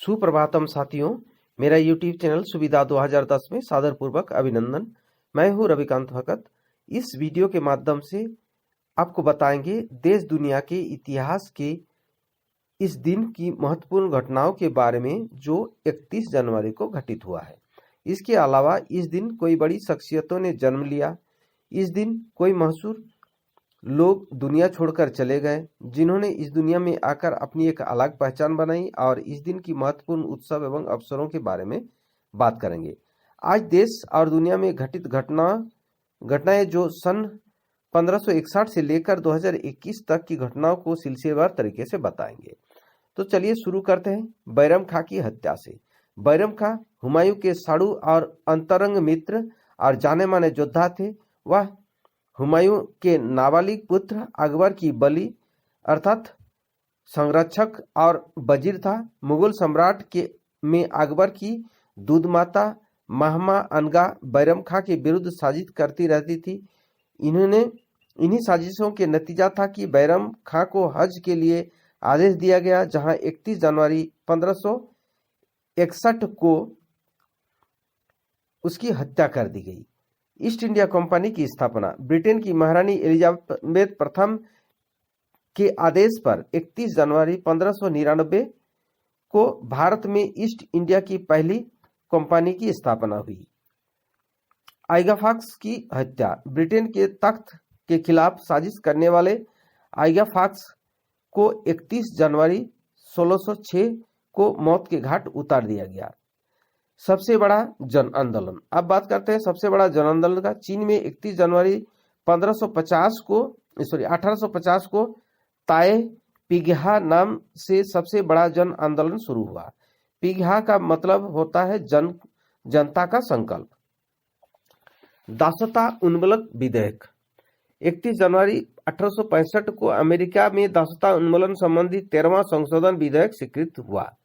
सुप्रभातम साथियों, मेरा YouTube channel सुविधा 2010 में सादरपूर्वक अभिनंदन। मैं हूं रविकांत भगत। इस वीडियो के माध्यम से आपको बताएंगे देश दुनिया के इतिहास के इस दिन की महत्वपूर्ण घटनाओं के बारे में जो 31 जनवरी को घटित हुआ है। इसके अलावा इस दिन कोई बड़ी शख्सियतों ने जन्म लिया। इस दिन कोई मशहूर लोग दुनिया छोड़कर चले गए जिन्होंने इस दुनिया में आकर अपनी एक अलग पहचान बनाई, और इस दिन की महत्वपूर्ण उत्सव एवं अवसरों के बारे में बात करेंगे। आज देश और दुनिया में घटित घटनाएं जो सन 1561 से लेकर 2021 तक की घटनाओं को सिलसिलेवार तरीके से बताएंगे। तो चलिए शुरू करते हैं बैरम खां की हत्या से। बैरम खां हुमायूं के साड़ू और अंतरंग मित्र और जाने माने योद्धा थे। वह हुमायूं के नाबालिग पुत्र अकबर की बली अर्थात संरक्षक और वजीर था। मुगल सम्राट के में अकबर की दूध माता महमा अनगा बैरम खां के विरुद्ध साजिश करती रहती थी। इन्हीं साजिशों के नतीजा था कि बैरम खां को हज के लिए आदेश दिया गया, जहां 31 जनवरी 1561 को उसकी हत्या कर दी गई। ईस्ट इंडिया कंपनी की स्थापना। ब्रिटेन की महारानी एलिजाबेथ प्रथम के आदेश पर 31 जनवरी 1599 को भारत में ईस्ट इंडिया की पहली कंपनी की स्थापना हुई। आइगा फॉक्स की हत्या। ब्रिटेन के तख्त के खिलाफ साजिश करने वाले आइगा फॉक्स को 31 जनवरी 1606 को मौत के घाट उतार दिया गया। सबसे बड़ा जन आंदोलन। अब बात करते हैं सबसे बड़ा जन आंदोलन का। चीन में 31 जनवरी 1850 को ताए पिघा नाम से सबसे बड़ा जन आंदोलन शुरू हुआ। पिघा का मतलब होता है जनता का संकल्प। दासता उन्मूलन विधेयक। 31 जनवरी 1865 को अमेरिका में दासता उन्मूलन संबंधी 13वां संशोधन विधेयक स्वीकृत हुआ।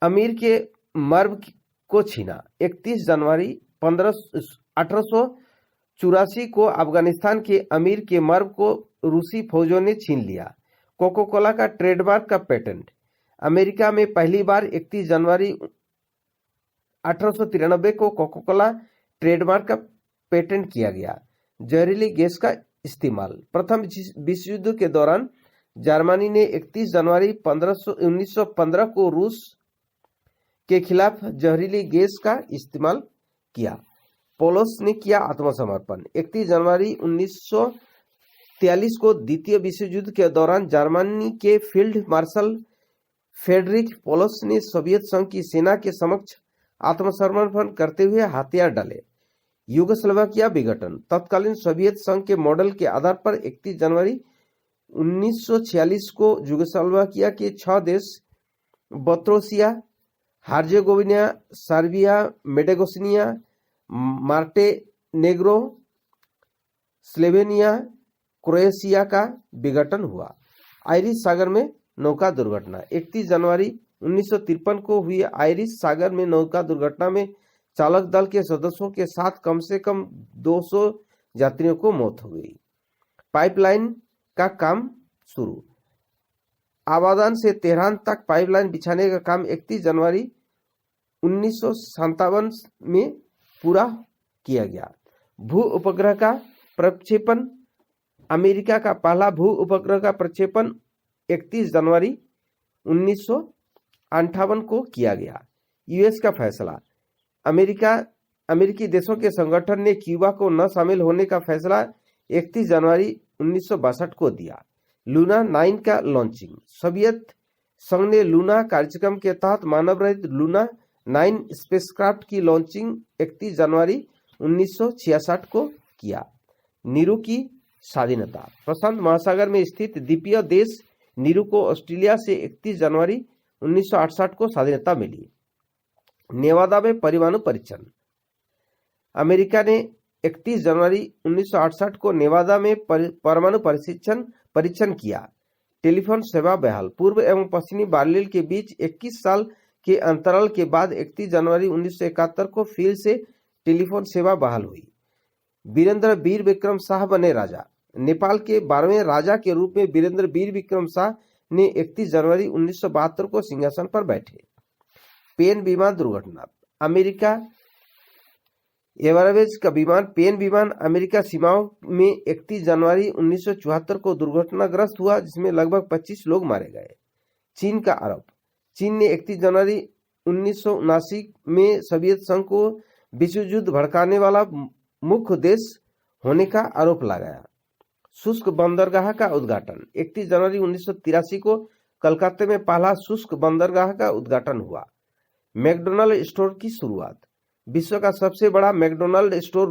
अमीर के मर्द को छीना। 31 जनवरी 1884 को अफगानिस्तान के अमीर के मर्द को रूसी फौजों ने छीन लिया। कोको कोला का ट्रेडमार्क का पेटेंट। अमेरिका में पहली बार 31 जनवरी 1893 को कोको कोला ट्रेडमार्क का पेटेंट किया गया। जहरीली गैस का इस्तेमाल। प्रथम विश्व युद्ध के दौरान जर्मनी ने 31 जनवरी 1915 को रूस के खिलाफ जहरीली गैस का इस्तेमाल किया। पोलस ने किया आत्मसमर्पण। 31 जनवरी 1943 को द्वितीय विश्व युद्ध के दौरान जर्मनी के फील्ड मार्शल फ्रेडरिक पोलस ने सोवियत संघ की सेना के समक्ष आत्मसमर्पण करते हुए हथियार डाले। यूगोस्लाविया विघटन। तत्कालीन सोवियत संघ के मॉडल के आधार पर 31 जनवरी 1946 को यूगोस्लाविया के 6 देश बत्रोसिया, हार्जेगोविना, सर्बिया, मेडेगोसिनिया, मार्टेनेग्रो, स्लोवेनिया, क्रोएशिया का विघटन हुआ। आयरिश सागर में नौका दुर्घटना। 31 जनवरी 1953 को हुई आयरिश सागर में नौका दुर्घटना में चालक दल के सदस्यों के साथ कम से कम 200 यात्रियों को मौत हो गई। पाइपलाइन का काम शुरू। आबादान से तेहरान तक पाइपलाइन बिछाने का काम 31 जनवरी 1957 में पूरा किया गया। भू उपग्रह का प्रक्षेपण। अमेरिका का पहला भू उपग्रह का प्रक्षेपण 31 जनवरी 1958 को किया गया। यूएस का फैसला। अमेरिकी देशों के संगठन ने क्यूबा को न शामिल होने का फैसला 31 जनवरी 1962 को दिया। लूना 9 का लॉन्चिंग। सोवियत संघ ने लूना कार्यक्रम के तहत मानव रहित लूना 9 स्पेसक्राफ्ट की लॉन्चिंग 31 जनवरी 1966 को किया। नीरू की स्वाधीनता। प्रशांत महासागर में स्थित द्वीपीय देश नीरू को ऑस्ट्रेलिया से 31 जनवरी 1968 को स्वाधीनता मिली। नेवादा में परमाणु परीक्षण। अमेरिका ने 31 जनवरी 1968 को नेवादा में परमाणु परीक्षण किया। टेलीफोन सेवा बहाल। पूर्व एवं पश्चिमी बार्लिन के बीच 21 साल के अंतराल के बाद 31 जनवरी 1971 को फिर से टेलीफोन सेवा बहाल हुई। वीरेंद्र वीर विक्रम शाह बने राजा। नेपाल के 12वें राजा के रूप में वीरेंद्र वीर विक्रम शाह ने 31 जनवरी 1972 को सिंहासन पर बैठे। पेन विमान दुर्घटना। अमेरिका एयरवेज का विमान पेन विमान अमेरिका सीमाओं में 31 जनवरी 1974 को दुर्घटनाग्रस्त हुआ, जिसमें लगभग 25 लोग मारे गए। चीन का आरोप। चीन ने 31 जनवरी 1979 में सोवियत संघ को विश्व युद्ध भड़काने वाला मुख्य देश होने का आरोप लगाया। शुष्क बंदरगाह का उद्घाटन। 31 जनवरी 1983 को कलकत्ते में पहला शुष्क बंदरगाह का उद्घाटन हुआ। मैकडॉनल्ड स्टोर की शुरुआत। विश्व का सबसे बड़ा मैकडॉनल्ड स्टोर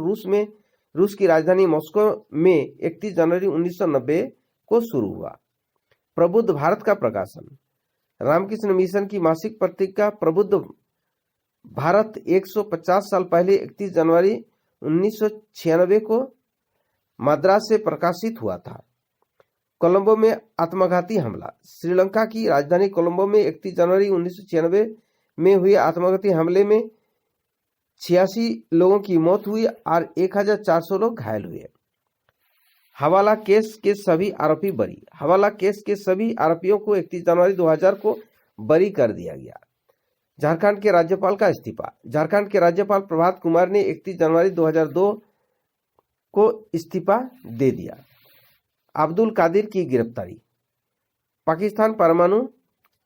रूस की राजधानी मॉस्को में 31 जनवरी 1990 को शुरू हुआ। प्रबुद्ध भारत का प्रकाशन। रामकृष्ण मिशन की मासिक पत्रिका प्रबुद्ध भारत 150 साल पहले 31 जनवरी 1996 को मद्रास से प्रकाशित हुआ था। कोलंबो में आत्मघाती हमला। श्रीलंका की राजधानी कोलंबो में 31 जनवरी 1996 में हुए आत्मघाती हमले में 86 लोगों की मौत हुई और 1400 लोग घायल हुए। हवाला केस के सभी आरोपी बरी। हवाला केस के सभी आरोपियों को 31 जनवरी 2000 को बरी कर दिया गया। झारखंड के राज्यपाल का इस्तीफा। झारखंड के राज्यपाल प्रभात कुमार ने 31 जनवरी 2002 को इस्तीफा दे दिया। अब्दुल कादिर की गिरफ्तारी। पाकिस्तान परमाणु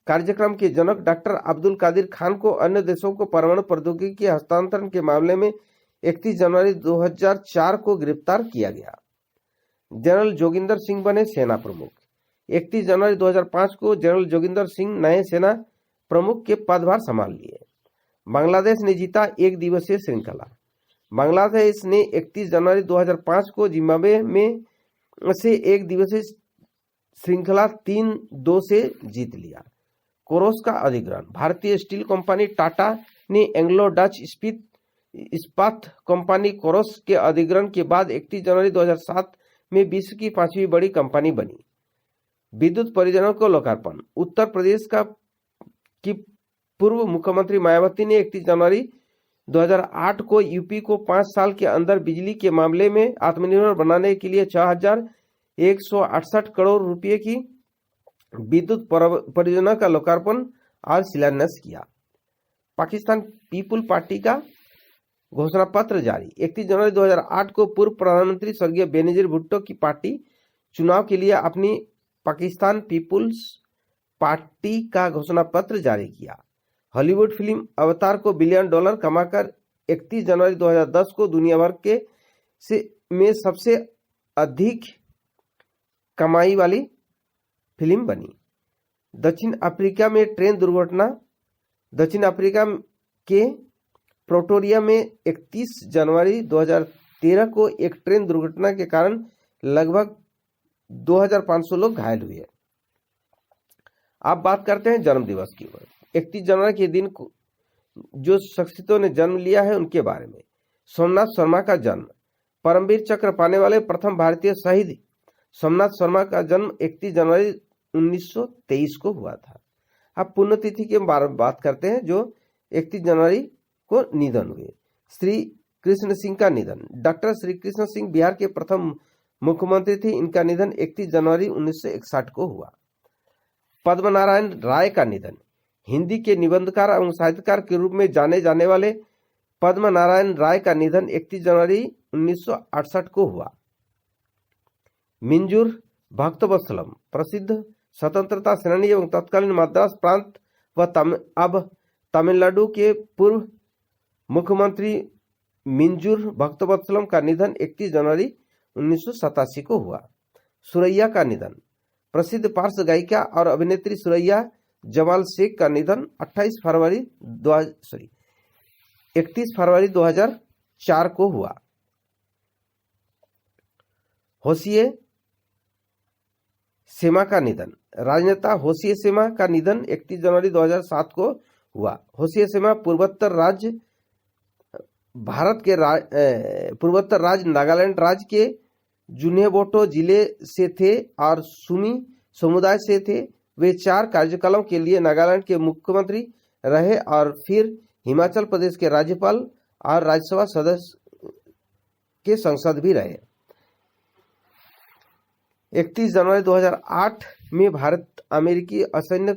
कार्यक्रम के जनक डॉक्टर अब्दुल कादिर खान को अन्य देशों को परमाणु प्रौद्योगिकी के हस्तांतरण के मामले में 31 जनवरी 2004 को गिरफ्तार किया गया। जनरल जोगिंदर सिंह बने सेना प्रमुख। 31 जनवरी 2005 को जनरल जोगिंदर सिंह नए सेना प्रमुख के पदभार संभाल लिए। बांग्लादेश ने जीता एक दिवसीय श्रृंखला। बांग्लादेश ने 31 जनवरी 2005 को जिम्बाब्वे में से एक दिवसीय श्रृंखला 3-2 से जीत लिया। कोरोस का अधिग्रहण। भारतीय स्टील कंपनी टाटा ने एंग्लो डच इस्पात कंपनी कोरोस के अधिग्रहण के बाद 31 जनवरी 2007 में विश्व की 5वीं बड़ी कंपनी बनी। विद्युत परियोजनाओं को लोकार्पण। उत्तर प्रदेश की पूर्व मुख्यमंत्री मायावती ने 31 जनवरी 2008 को यूपी को 5 साल के अंदर बिजली के मामले में आत्मनिर्भर बनाने के लिए 6168 करोड़ रुपए की विद्युत परियोजना का लोकार्पण और शिलान्यास किया। पाकिस्तान पीपुल पार्टी का घोषणा पत्र जारी। 31 जनवरी 2008 को पूर्व प्रधानमंत्री स्वर्गीय बेनजीर भुट्टो की पार्टी चुनाव के लिए अपनी पाकिस्तान पीपुल्स पार्टी का घोषणा पत्र जारी किया। हॉलीवुड फिल्म अवतार को $1 बिलियन कमाकर 31 जनवरी 2010 को दुनिया भर में सबसे अधिक कमाई वाली फिल्म बनी। दक्षिण अफ्रीका में ट्रेन दुर्घटना। दक्षिण अफ्रीका के प्रोटोरिया में 31 जनवरी 2013 को एक ट्रेन दुर्घटना के कारण लगभग 2500 लोग घायल हुए। अब बात करते हैं जन्म दिवस की। 31 जनवरी के दिन जो शख्सियतों ने जन्म लिया है उनके बारे में। सोमनाथ शर्मा का जन्म। परमवीर चक्र पाने वाले प्रथम भारतीय शहीद सोमनाथ शर्मा का जन्म 31 जनवरी 1923 को हुआ था। अब पुण्यतिथि के बारे में बात करते हैं जो 31 जनवरी को निधन हुए। श्री कृष्ण सिंह का निधन। डॉक्टर श्री कृष्ण सिंह बिहार के प्रथम मुख्यमंत्री थे। इनका निधन 31 जनवरी 1961 को हुआ। पद्म नारायण राय का निधन। हिंदी के निबंधकार एवं साहित्यकार के रूप में जाने जाने वाले पद्म नारायण राय का निधन 31 जनवरी 1968 को हुआ। मिंजूर भक्तवत्सलम प्रसिद्ध स्वतंत्रता सेनानी एवं तत्कालीन मद्रास प्रांत व अब तमिलनाडु के पूर्व मुख्यमंत्री मिंजूर भक्तवत्सलम का निधन 31 जनवरी 1987 को हुआ। सुरैया का निधन। प्रसिद्ध पार्श्व गायिका और अभिनेत्री सुरैया जमाल शेख का निधन 31 फरवरी 2004 को हुआ। होशिये सेमा का निधन। राजनेता होशिये सेमा का निधन 31 जनवरी 2007 को हुआ। होशिये सेमा पूर्वोत्तर राज्य नागालैंड राज्य के जुन्हेबोटो जिले से थे और सुमी समुदाय से थे। वे 4 कार्यकालों के लिए नागालैंड के मुख्यमंत्री रहे और फिर हिमाचल प्रदेश के राज्यपाल और राज्यसभा सदस्य के सांसद भी रहे। 31 जनवरी 2008 में भारत अमेरिकी असैन्य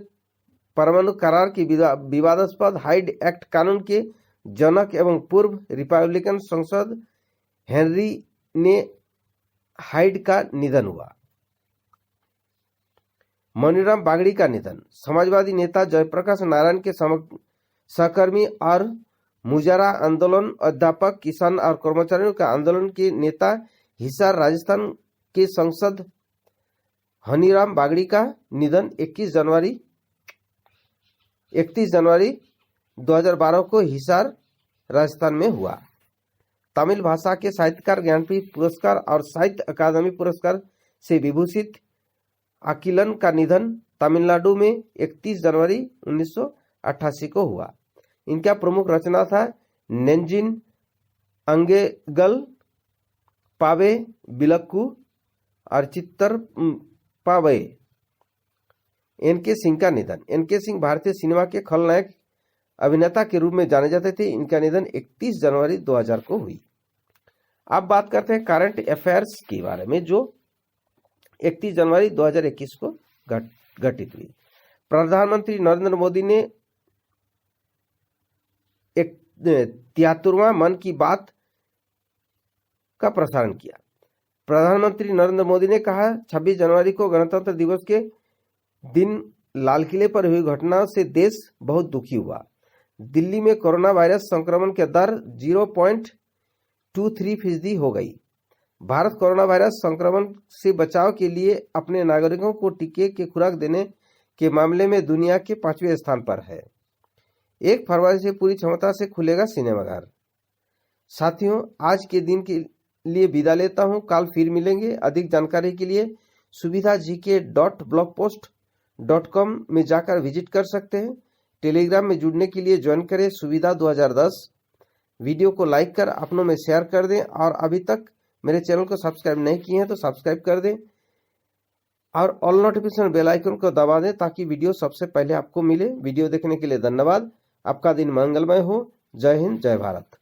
परमाणु करार की विवादास्पद हाइड एक्ट कानून के जनक एवं पूर्व रिपब्लिकन सांसद हेनरी ने हाइड का निधन हुआ। मनीराम बागड़ी का निधन। समाजवादी नेता जयप्रकाश नारायण के सहकर्मी और मुजारा आंदोलन, अध्यापक, किसान और कर्मचारियों का आंदोलन के नेता, हिसार राजस्थान के सांसद हनीराम बागड़ी का निधन 31 जनवरी 2012 को हिसार राजस्थान में हुआ। तमिल भाषा के साहित्यकार ज्ञानपीठ पुरस्कार और साहित्य अकादमी पुरस्कार से विभूषित अकिलन का निधन तमिलनाडु में 31 जनवरी 1988 को हुआ। इनका प्रमुख रचना था नेंजिन अंगेगल, पावे बिलक्कू और चित्तर पावे। एन.के. सिंह का निधन। एन.के. सिंह भारतीय सिनेमा के खलनायक अभिनेता के रूप में जाने जाते थे। इनका निधन 31 जनवरी 2000 को हुई। अब बात करते हैं करंट अफेयर्स के बारे में जो 31 जनवरी 2021 को घटित हुई। प्रधानमंत्री नरेंद्र मोदी ने 73वां मन की बात का प्रसारण किया। प्रधानमंत्री नरेंद्र मोदी ने कहा, 26 जनवरी को गणतंत्र दिवस के दिन लाल किले पर हुई घटनाओं से देश बहुत दुखी हुआ। दिल्ली में कोरोना वायरस संक्रमण के दर 0.23% हो गई। भारत कोरोना वायरस संक्रमण से बचाव के लिए अपने नागरिकों को टीके की खुराक देने के मामले में दुनिया के 5वें स्थान पर है। 1 फरवरी से पूरी क्षमता से खुलेगा सिनेमाघर। साथियों, आज के दिन के लिए विदा लेता हूं। कल फिर मिलेंगे। अधिक जानकारी के लिए suvidhagk.blogspot.com में जाकर विजिट कर सकते हैं। टेलीग्राम में जुड़ने के लिए ज्वाइन करें सुविधा 2010। वीडियो को लाइक कर अपनों में शेयर कर दें और अभी तक मेरे चैनल को सब्सक्राइब नहीं किए हैं तो सब्सक्राइब कर दें और ऑल नोटिफिकेशन बेल आइकन को दबा दें ताकि वीडियो सबसे पहले आपको मिले। वीडियो देखने के लिए धन्यवाद। आपका दिन मंगलमय हो। जय हिंद, जय भारत।